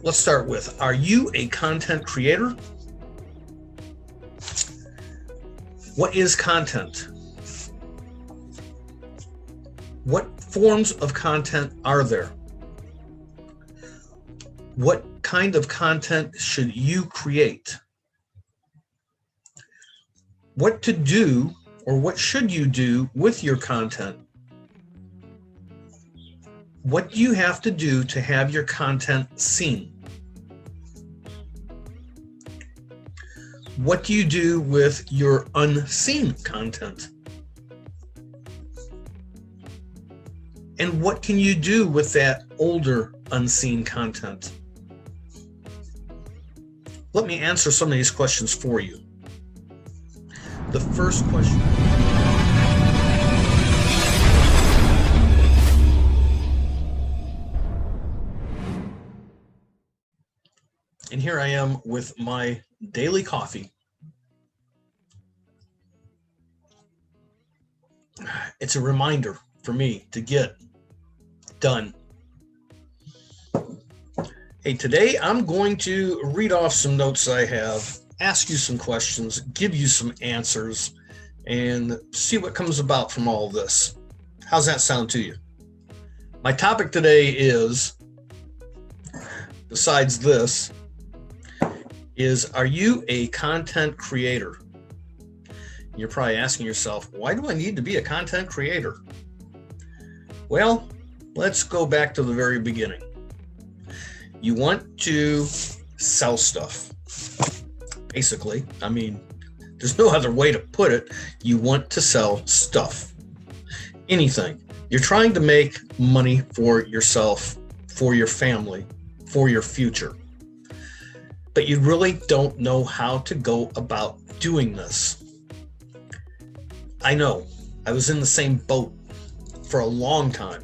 Let's start with, are you a content creator? What is content? What forms of content are there? What kind of content should you create? What to do or what should you do with your content? What do you have to do to have your content seen? What do you do with your unseen content? And what can you do with that older unseen content? Let me answer some of these questions for you. The first question. And here I am with my daily coffee. It's a reminder for me to get done. Hey, today I'm going to read off some notes I have, ask you some questions, give you some answers, and see what comes about from all of this. How's that sound to you? My topic today is, besides this, are you a content creator? You're probably asking yourself, why do I need to be a content creator? Well, let's go back to the very beginning. You want to sell stuff. Basically, there's no other way to put it. You want to sell stuff. Anything. You're trying to make money for yourself, for your family, for your future. But you really don't know how to go about doing this. I know. I was in the same boat for a long time,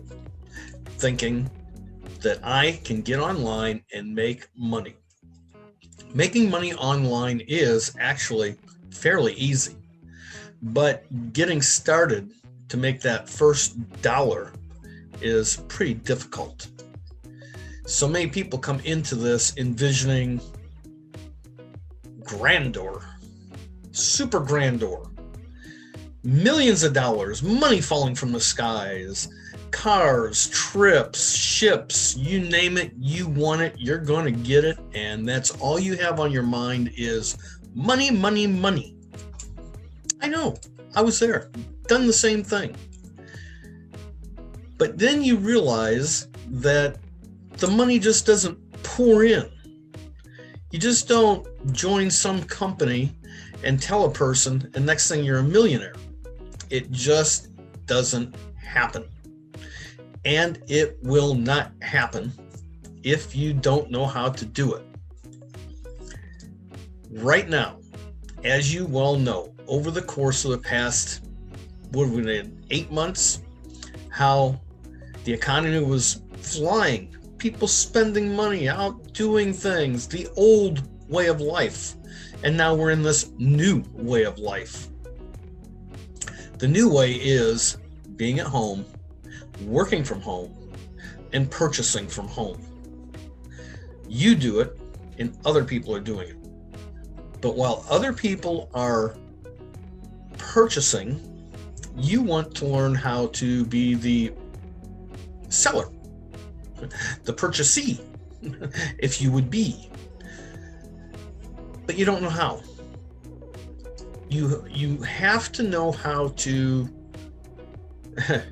thinking that I can get online and make money. Making money online is actually fairly easy, but getting started to make that first dollar is pretty difficult. So many people come into this envisioning grandeur, super grandeur, millions of dollars, money falling from the skies, cars, trips, ships, you name it, you want it, you're going to get it, and that's all you have on your mind is money, money, money. I know, I was there, done the same thing. But then you realize that the money just doesn't pour in. You just don't join some company and tell a person, and next thing you're a millionaire. It just doesn't happen. And it will not happen if you don't know how to do it. Right now, as you well know, over the course of the past, 8 months, how the economy was flying, people spending money, out doing things, the old way of life. And now we're in this new way of life. The new way is being at home, working from home, and purchasing from home. You do it, and other people are doing it. But while other people are purchasing, you want to learn how to be the seller, the purchasee, if you would be. But you don't know how. You have to know how to,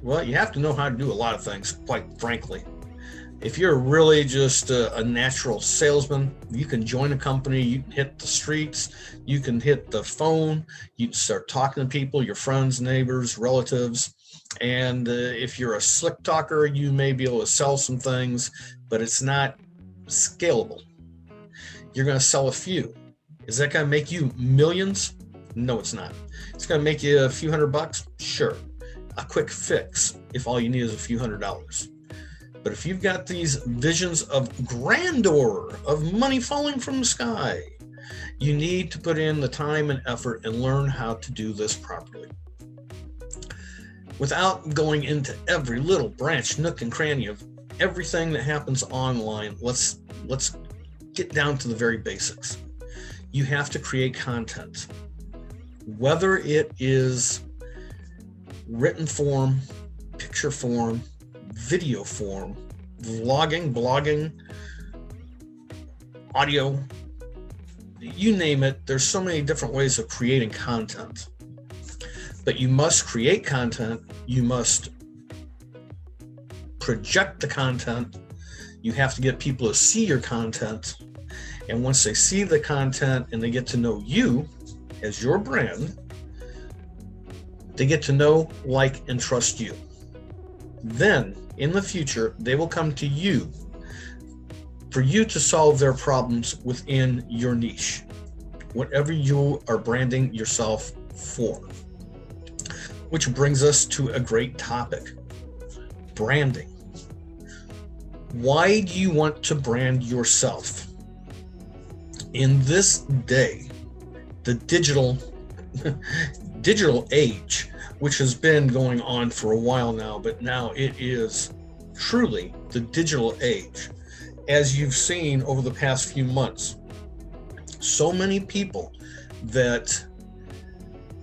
you have to know how to do a lot of things, quite frankly. If you're really just a natural salesman, you can join a company, you can hit the streets, you can hit the phone, you can start talking to people, your friends, neighbors, relatives. And if you're a slick talker, you may be able to sell some things, but it's not scalable. You're going to sell a few. Is that going to make you millions? No, it's not. It's going to make you a few $100. Sure. A quick fix if all you need is a few $100s. But if you've got these visions of grandeur, of money falling from the sky, you need to put in the time and effort and learn how to do this properly. Without going into every little branch, nook, and cranny of everything that happens online, let's get down to the very basics. You have to create content, whether it is written form, picture form, video form, vlogging, blogging, audio, you name it. There's so many different ways of creating content. But you must create content. You must project the content. You have to get people to see your content. And once they see the content and they get to know you as your brand, they get to know, like, and trust you. Then in the future, they will come to you for you to solve their problems within your niche, whatever you are branding yourself for. Which brings us to a great topic, branding. Why do you want to brand yourself? In this day, the digital age, which has been going on for a while now, but now it is truly the digital age. As you've seen over the past few months, so many people that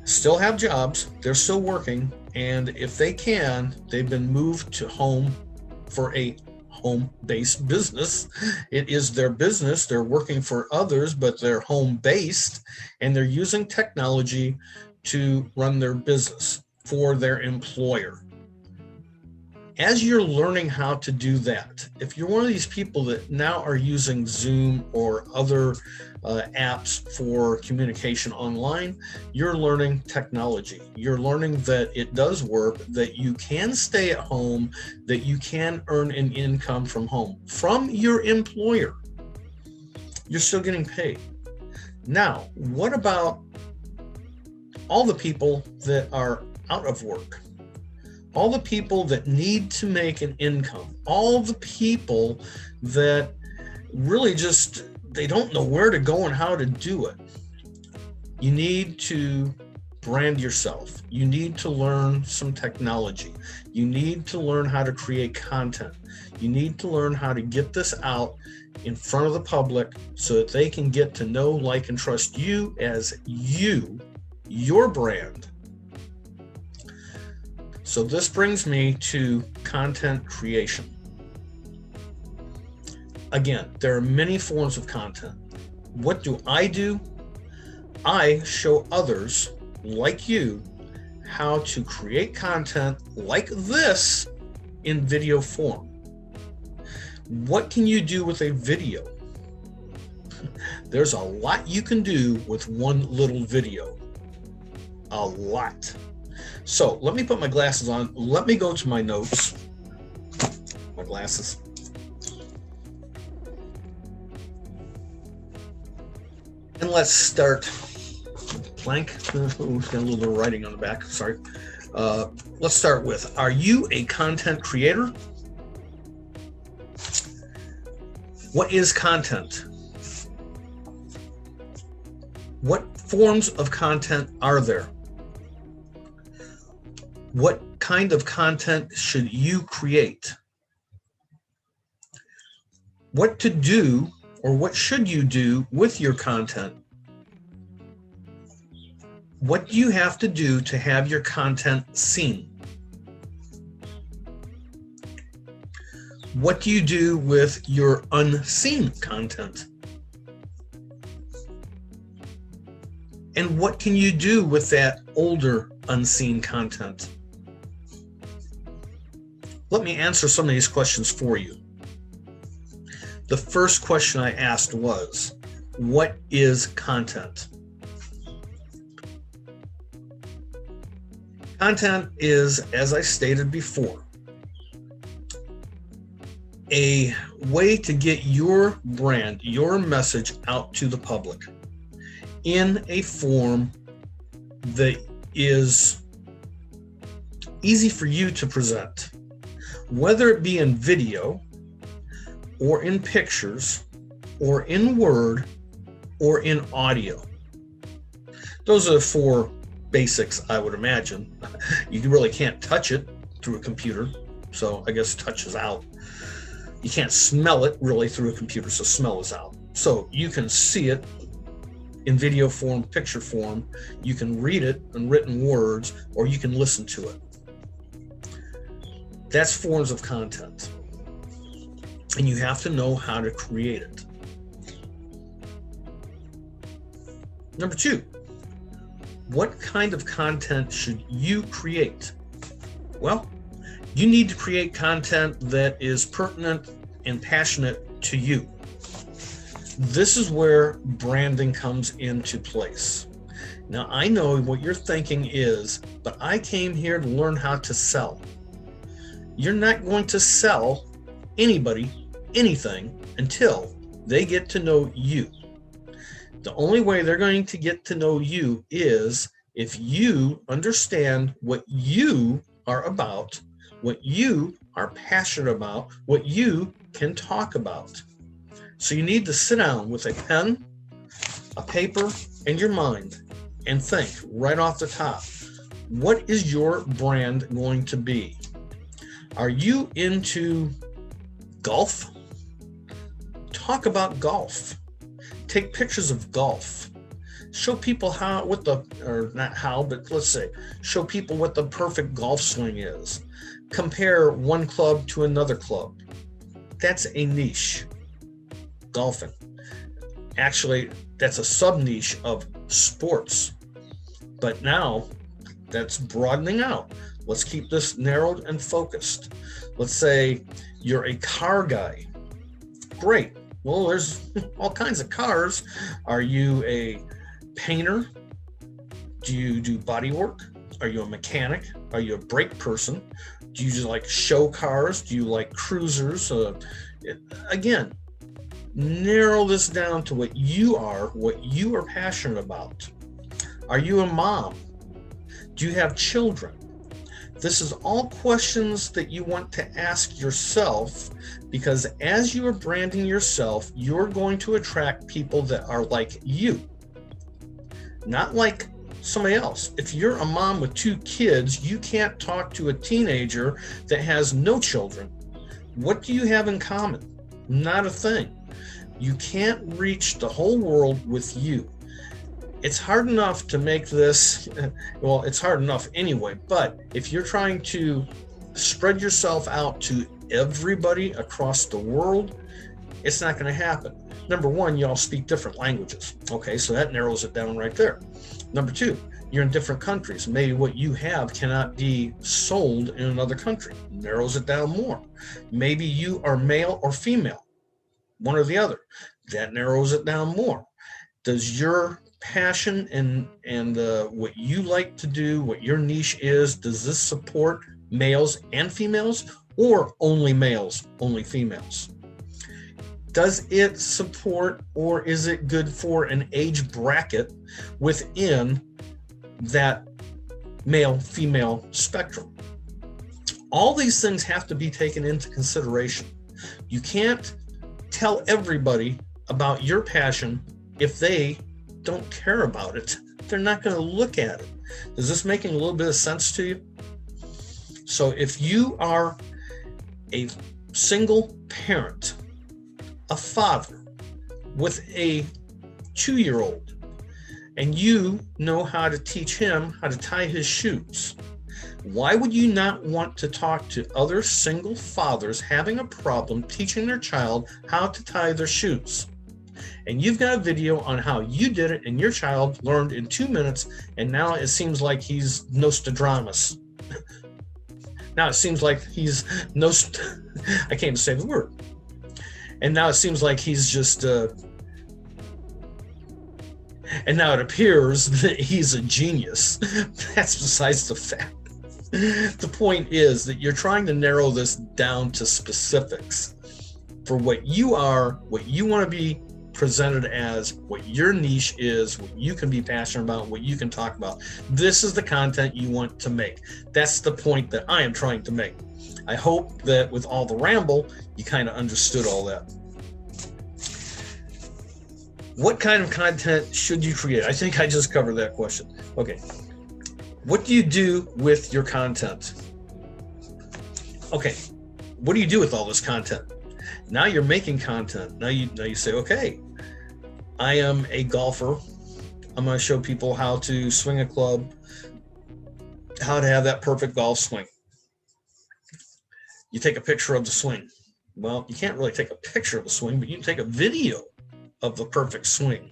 still have jobs, they're still working, and if they can, they've been moved to home for a home-based business. It is their business. They're working for others, but they're home-based, and they're using technology to run their business for their employer. As you're learning how to do that, if you're one of these people that now are using Zoom or other apps for communication online, you're learning technology. You're learning that it does work, that you can stay at home, that you can earn an income from home, from your employer. You're still getting paid. Now, what about all the people that are out of work? All the people that need to make an income, all the people that really just, they don't know where to go and how to do it. You need to brand yourself. You need to learn some technology. You need to learn how to create content. You need to learn how to get this out in front of the public so that they can get to know, like, and trust you as you, your brand. So this brings me to content creation. Again, there are many forms of content. What do? I show others like you how to create content like this in video form. What can you do with a video? There's a lot you can do with one little video. A lot. So let me put my glasses on. Let me go to my notes. My glasses. And let's start. Blank. Got a little bit of writing on the back. Sorry. Let's start with, are you a content creator? What is content? What forms of content are there? What kind of content should you create? What to do or what should you do with your content? What do you have to do to have your content seen? What do you do with your unseen content? And what can you do with that older unseen content? Let me answer some of these questions for you. The first question I asked was, what is content? Content is, as I stated before, a way to get your brand, your message out to the public in a form that is easy for you to present, whether it be in video or in pictures or in word or in audio. Those are the four basics, I would imagine. You really can't touch it through a computer, so I guess touch is out. You can't smell it really through a computer, so smell is out. So you can see it in video form, picture form, you can read it in written words, or you can listen to it. That's forms of content. And you have to know how to create it. Number 2, what kind of content should you create? Well, you need to create content that is pertinent and passionate to you. This is where branding comes into place. Now, I know what you're thinking is, but I came here to learn how to sell. You're not going to sell anybody anything until they get to know you. The only way they're going to get to know you is if you understand what you are about, what you are passionate about, what you can talk about. So you need to sit down with a pen, a paper, and your mind and think right off the top, what is your brand going to be? Are you into golf? Talk about golf. Take pictures of golf. Show people show people what the perfect golf swing is. Compare one club to another club. That's a niche. Golfing. Actually, that's a sub-niche of sports. But now that's broadening out. Let's keep this narrowed and focused. Let's say you're a car guy. Great. Well, there's all kinds of cars. Are you a painter? Do you do body work? Are you a mechanic? Are you a brake person? Do you just like show cars? Do you like cruisers? Again, narrow this down to what you are passionate about. Are you a mom? Do you have children? This is all questions that you want to ask yourself, because as you are branding yourself, you're going to attract people that are like you, not like somebody else. If you're a mom with 2 kids, you can't talk to a teenager that has no children. What do you have in common? Not a thing. You can't reach the whole world with you. It's hard enough to make this, well, it's hard enough anyway, but if you're trying to spread yourself out to everybody across the world, it's not going to happen. Number 1, you all speak different languages. Okay, so that narrows it down right there. Number 2, you're in different countries. Maybe what you have cannot be sold in another country. Narrows it down more. Maybe you are male or female, one or the other. That narrows it down more. Does your passion and what you like to do, what your niche is, does this support males and females, or only males, only females? Does it support, or is it good for an age bracket within that male-female spectrum? All these things have to be taken into consideration. You can't tell everybody about your passion if they don't care about it. They're not going to look at it. Is this making a little bit of sense to you? So if you are a single parent, a father with a 2-year-old, and you know how to teach him how to tie his shoes, why would you not want to talk to other single fathers having a problem teaching their child how to tie their shoes? And you've got a video on how you did it and your child learned in 2 minutes, and now it seems like he's Nostradamus. Now it seems like he's I can't even say the word. And now it seems like he's just and now it appears that he's a genius. That's besides the fact. The point is that you're trying to narrow this down to specifics for what you are, what you want to be presented as, what your niche is, what you can be passionate about, what you can talk about. This is the content you want to make. That's the point that I am trying to make. I hope that with all the ramble, you kind of understood all that. What kind of content should you create? I think I just covered that question. Okay. What do you do with your content? Okay. What do you do with all this content? Now you're making content. Now you say, okay, I am a golfer. I'm going to show people how to swing a club, how to have that perfect golf swing. You take a picture of the swing. Well, you can't really take a picture of the swing, but you can take a video of the perfect swing.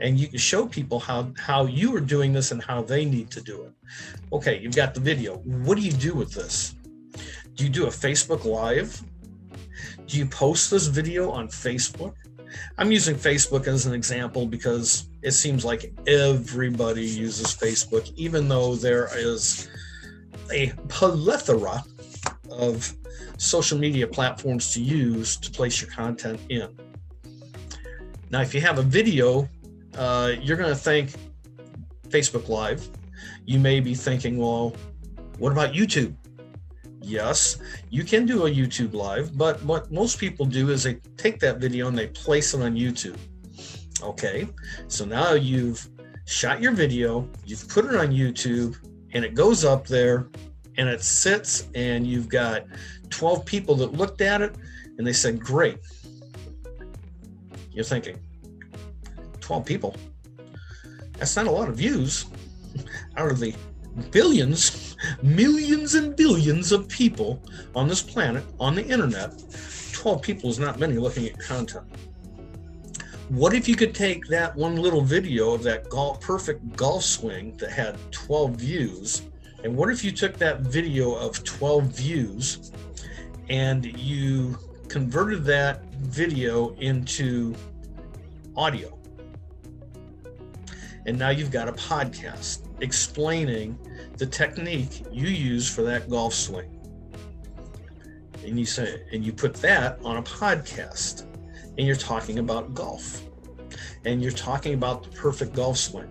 And you can show people how you are doing this and how they need to do it. Okay, you've got the video. What do you do with this? Do you do a Facebook Live? Do you post this video on Facebook? I'm using Facebook as an example because it seems like everybody uses Facebook, even though there is a plethora of social media platforms to use to place your content in. Now, if you have a video, you're going to think Facebook Live. You may be thinking, well, what about YouTube? Yes, you can do a YouTube Live, but what most people do is they take that video and they place it on YouTube. Okay, so now you've shot your video, you've put it on YouTube, and it goes up there, and it sits, and you've got 12 people that looked at it, and they said, great. You're thinking, 12 people? That's not a lot of views. Out of the billions, millions and billions of people on this planet, on the internet, 12 people is not many looking at your content. What if you could take that one little video of that perfect golf swing that had 12 views, and what if you took that video of 12 views and you converted that video into audio? And now you've got a podcast explaining the technique you use for that golf swing. And you put that on a podcast, and you're talking about golf, and you're talking about the perfect golf swing.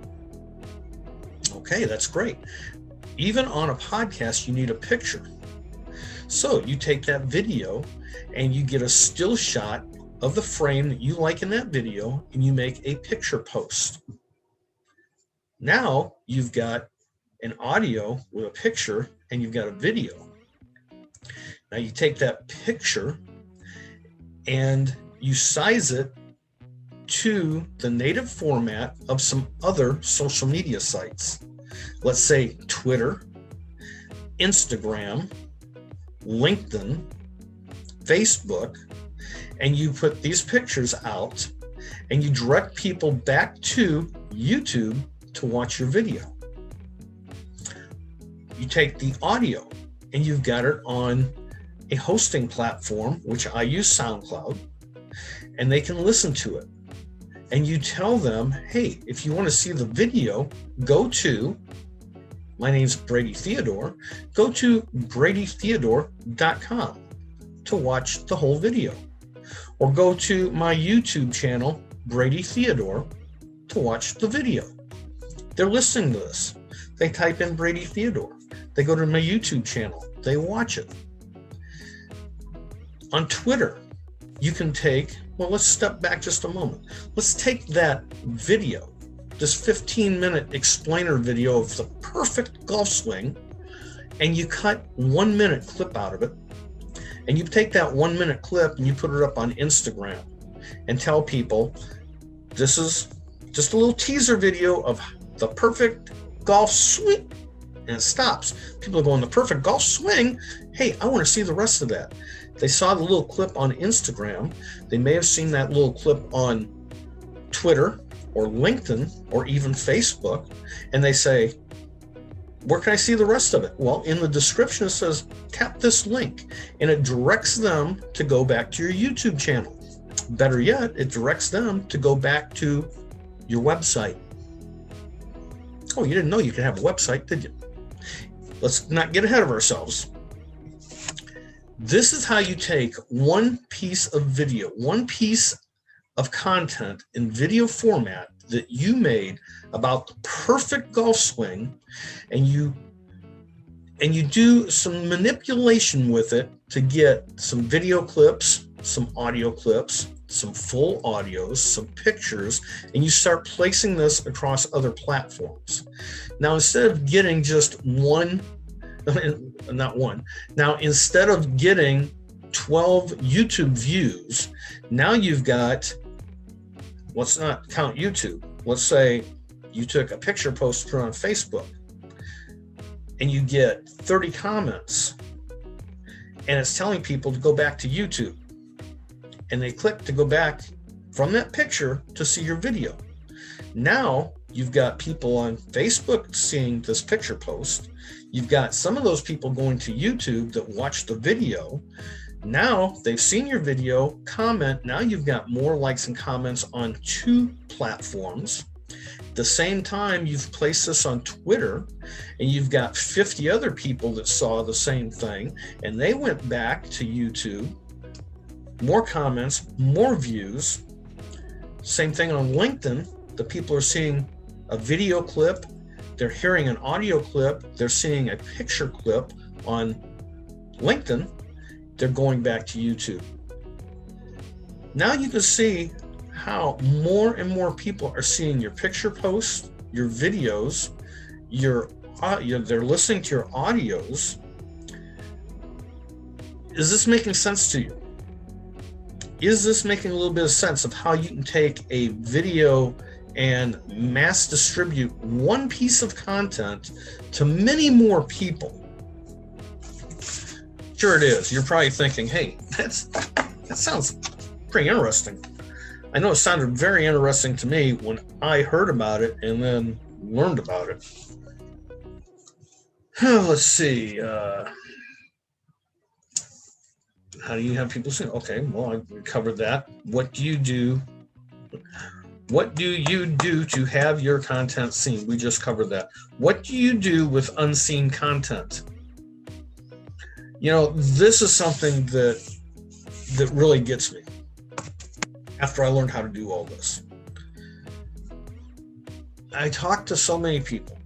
Okay, that's great. Even on a podcast, you need a picture. So you take that video and you get a still shot of the frame that you like in that video, and you make a picture post. Now you've got an audio with a picture, and you've got a video. Now you take that picture and you size it to the native format of some other social media sites. Let's say Twitter, Instagram, LinkedIn, Facebook, and you put these pictures out and you direct people back to YouTube to watch your video. You take the audio and you've got it on a hosting platform, which I use SoundCloud, and they can listen to it. And you tell them, hey, if you want to see the video, go to, my name's Brady Theodore, go to bradytheodore.com to watch the whole video. Or go to my YouTube channel, Brady Theodore, to watch the video. They're listening to this. They type in Brady Theodore. They go to my YouTube channel. They watch it. On Twitter, you can take, well, let's step back just a moment. Let's take that video, this 15-minute explainer video of the perfect golf swing, and you cut 1 minute clip out of it. And you take that 1 minute clip and you put it up on Instagram and tell people, this is just a little teaser video of the perfect golf swing. And it stops. People are going, the perfect golf swing? Hey, I want to see the rest of that. They saw the little clip on Instagram. They may have seen that little clip on Twitter or LinkedIn or even Facebook. And they say, where can I see the rest of it? Well, in the description, it says, tap this link. And it directs them to go back to your YouTube channel. Better yet, it directs them to go back to your website. Oh, you didn't know you could have a website, did you? Let's not get ahead of ourselves. This is how you take one piece of video, one piece of content in video format that you made about the perfect golf swing, and you do some manipulation with it to get some video clips, some audio clips, some full audios, some pictures, and you start placing this across other platforms. Now, instead of getting just instead of getting 12 YouTube views, now you've got let's not count YouTube. Let's say you took a picture post put on Facebook and you get 30 comments and it's telling people to go back to YouTube, and they click to go back from that picture to see your video. Now you've got people on Facebook seeing this picture post. You've got some of those people going to YouTube that watch the video. Now they've seen your video, comment. Now you've got more likes and comments on 2 platforms. At the same time, you've placed this on Twitter, and you've got 50 other people that saw the same thing, and they went back to YouTube. More comments, more views. Same thing on LinkedIn. The people are seeing a video clip, they're hearing an audio clip, they're seeing a picture clip on LinkedIn, they're going back to YouTube. Now you can see how more and more people are seeing your picture posts, your videos, they're listening to your audios. Is this making sense to you? Is this making a little bit of sense of how you can take a video and mass distribute one piece of content to many more people? Sure it is. You're probably thinking, hey, that sounds pretty interesting. I know it sounded very interesting to me when I heard about it and then learned about it. Let's see. How do you have people say, okay, well, I covered that. What do you do? What do you do to have your content seen? We just covered that. What do you do with unseen content? You know, this is something that really gets me after I learned how to do all this. I talk to so many people,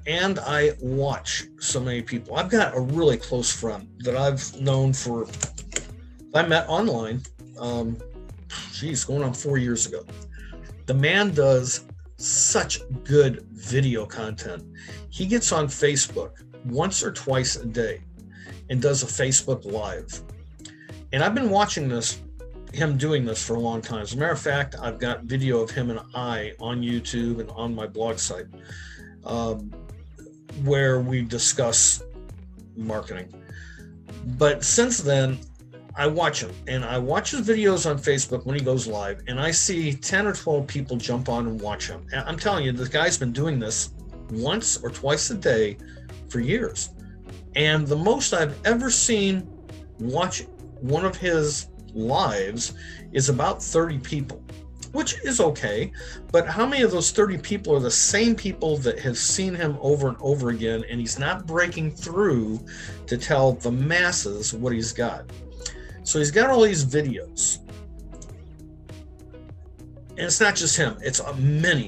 and I watch so many people. I've got a really close friend that I've known I met online, going on 4 years ago. The man does such good video content. He gets on Facebook once or twice a day and does a Facebook Live. And I've been watching him doing this for a long time. As a matter of fact, I've got video of him and I on YouTube and on my blog site, where we discuss marketing. But since then, I watch him, and I watch his videos on Facebook when he goes live, and I see 10 or 12 people jump on and watch him. And I'm telling you, this guy's been doing this once or twice a day for years. And the most I've ever seen watch one of his lives is about 30 people, which is okay. But how many of those 30 people are the same people that have seen him over and over again, and he's not breaking through to tell the masses what he's got? So he's got all these videos. And it's not just him, it's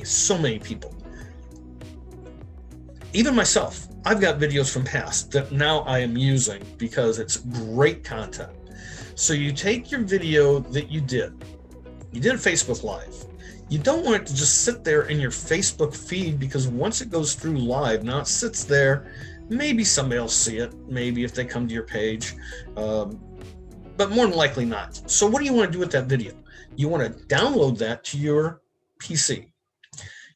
so many people. Even myself, I've got videos from past that now I am using because it's great content. So you take your video that you did a Facebook Live. You don't want it to just sit there in your Facebook feed, because once it goes through live, now it sits there. Maybe somebody else see it, maybe if they come to your page, but more than likely not. So what do you want to do with that video? You want to download that to your PC.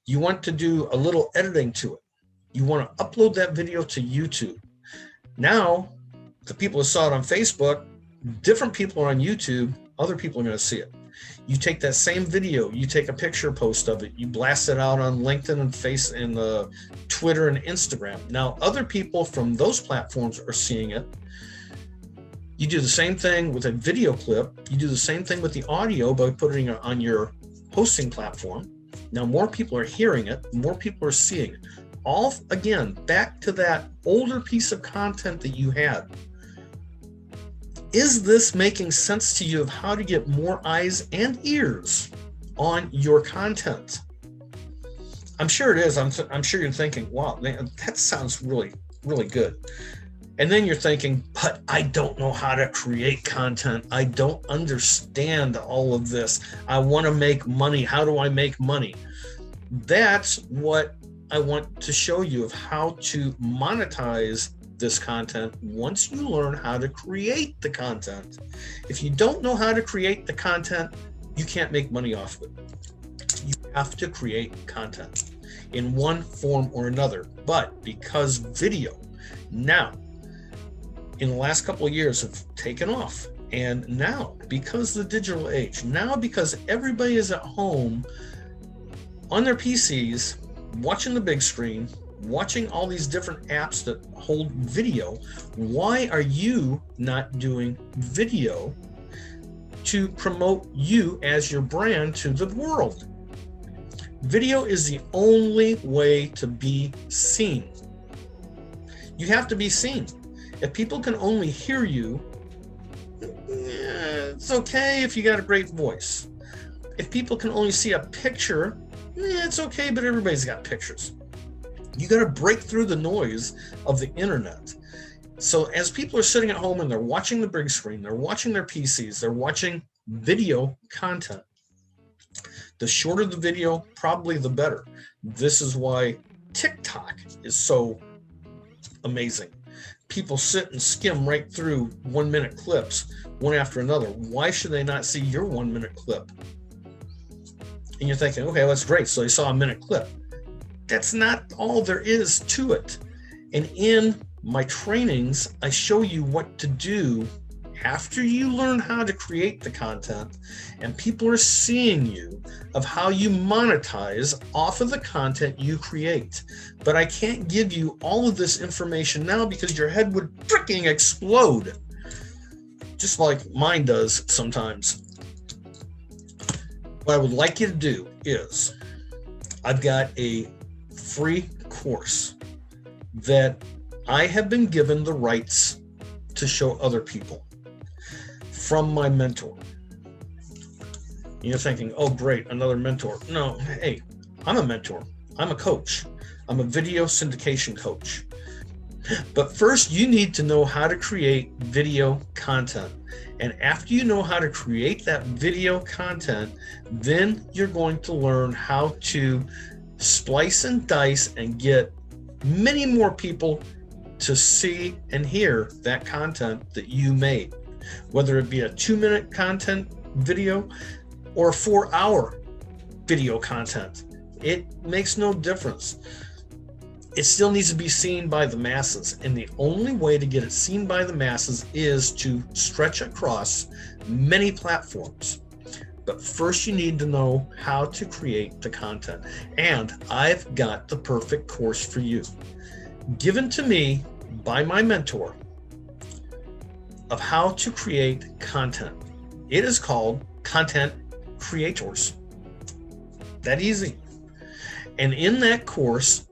You want to do a little editing to it. You want to upload that video to YouTube. Now, the people who saw it on Facebook, different people are on YouTube, other people are going to see it. You take that same video, you take a picture post of it, you blast it out on LinkedIn and Twitter and Instagram. Now, other people from those platforms are seeing it. You do the same thing with a video clip. You do the same thing with the audio by putting it on your hosting platform. Now, more people are hearing it, more people are seeing it. All, again, back to that older piece of content that you had. Is this making sense to you of how to get more eyes and ears on your content? I'm sure it is. I'm sure you're thinking, wow, man, that sounds really, really good. And then you're thinking, but I don't know how to create content. I don't understand all of this. I want to make money. How do I make money? That's what I want to show you, of how to monetize this content once you learn how to create the content. If you don't know how to create the content, you can't make money off of it. You have to create content in one form or another. But because video now in the last couple of years have taken off, and now because the digital age, now because everybody is at home on their PCs watching the big screen, watching all these different apps that hold video, why are you not doing video to promote you as your brand to the world? Video is the only way to be seen. You have to be seen. If people can only hear you, it's okay if you got a great voice. If people can only see a picture, it's okay, but everybody's got pictures. You got to break through the noise of the internet. So as people are sitting at home and they're watching the big screen, they're watching their PCs, they're watching video content. The shorter the video, probably the better. This is why TikTok is so amazing. People sit and skim right through 1 minute clips, one after another. Why should they not see your 1 minute clip? And you're thinking, okay, that's great. So they saw a minute clip. That's not all there is to it. And in my trainings, I show you what to do after you learn how to create the content and people are seeing you, of how you monetize off of the content you create. But I can't give you all of this information now because your head would freaking explode, just like mine does sometimes. What I would like you to do is, I've got a free course that I have been given the rights to show other people from my mentor. You're thinking, oh great, another mentor. No, hey, I'm a mentor. I'm a coach. I'm a video syndication coach. But first you need to know how to create video content. And after you know how to create that video content, then you're going to learn how to splice and dice and get many more people to see and hear that content that you made. Whether it be a 2-minute content video or a 4-hour video content, it makes no difference. It still needs to be seen by the masses, and the only way to get it seen by the masses is to stretch across many platforms. But first you need to know how to create the content, and I've got the perfect course for you, given to me by my mentor, of how to create content. It is called Content Creators. That easy. And in that course,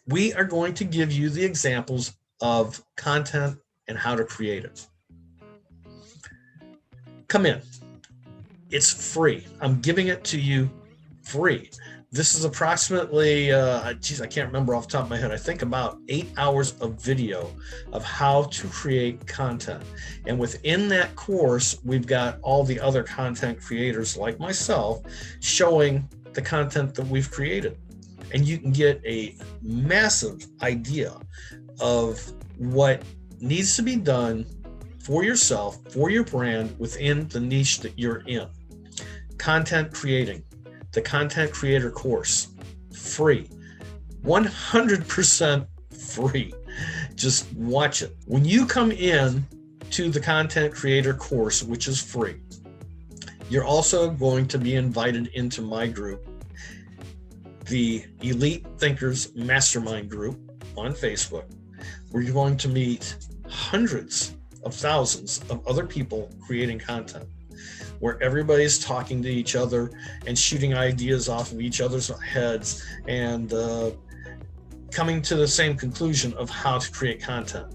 we are going to give you the examples of content and how to create it. Come in. It's free. I'm giving it to you free. This is approximately, I can't remember off the top of my head. I think about 8 hours of video of how to create content. And within that course, we've got all the other content creators like myself showing the content that we've created. And you can get a massive idea of what needs to be done for yourself, for your brand, within the niche that you're in. Content creating. The Content Creator course, free, 100% free. Just watch it. When you come in to the Content Creator course, which is free, you're also going to be invited into my group, the Elite Thinkers Mastermind group on Facebook, where you're going to meet hundreds of thousands of other people creating content, where everybody's talking to each other and shooting ideas off of each other's heads and coming to the same conclusion of how to create content,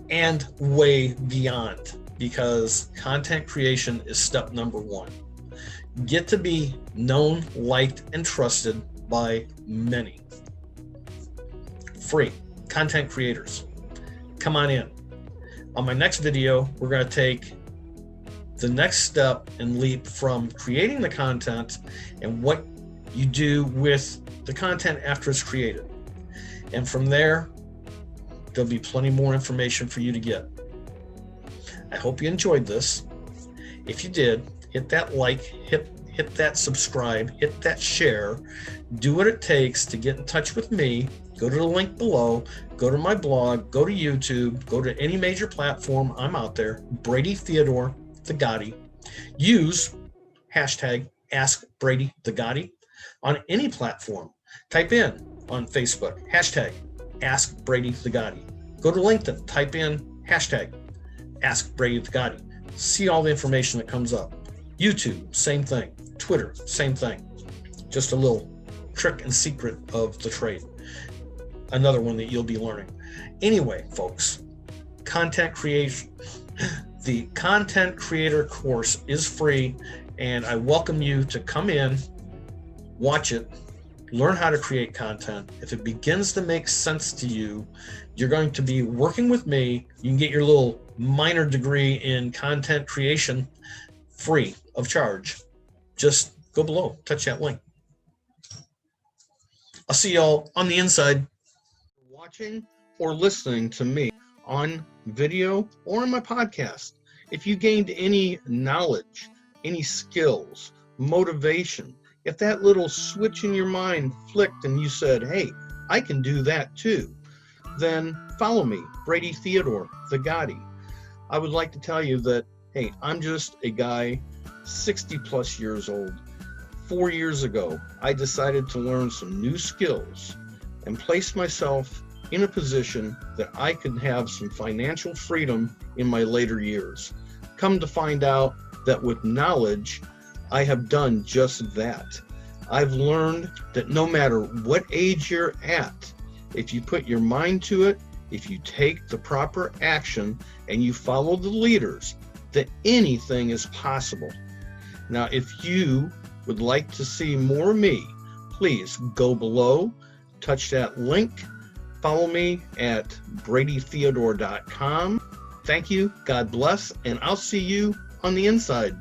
and way beyond, because content creation is step number 1. Get to be known, liked, and trusted by many. Free. Content creators. Come on in. On my next video, we're going to take the next step and leap from creating the content and what you do with the content after it's created. And from there, there'll be plenty more information for you to get. I hope you enjoyed this. If you did, hit that like, hit that subscribe, hit that share. Do what it takes to get in touch with me. Go to the link below, go to my blog, go to YouTube, go to any major platform. I'm out there, Brady Theodore the Gotti. Use hashtag Ask Brady the Gotti on any platform. Type in on Facebook, hashtag Ask Brady the Gotti. Go to LinkedIn, type in hashtag Ask Brady the Gotti. See all the information that comes up. YouTube, same thing. Twitter, same thing. Just a little trick and secret of the trade. Another one that you'll be learning. Anyway, folks, content creation. The Content Creator course is free, and I welcome you to come in, watch it, learn how to create content. If it begins to make sense to you, you're going to be working with me. You can get your little minor degree in content creation free of charge. Just go below, touch that link. I'll see y'all on the inside. Watching or listening to me on video or in my podcast. If you gained any knowledge, any skills, motivation, if that little switch in your mind flicked and you said, hey, I can do that too, then follow me, Brady Theodore the Gotti. I would like to tell you that, hey, I'm just a guy 60 plus years old. 4 years ago, I decided to learn some new skills and place myself in a position that I could have some financial freedom in my later years. Come to find out that with knowledge, I have done just that. I've learned that no matter what age you're at, if you put your mind to it, if you take the proper action and you follow the leaders, that anything is possible. Now, if you would like to see more of me, please go below, touch that link, follow me at bradytheodore.com. Thank you, God bless, and I'll see you on the inside.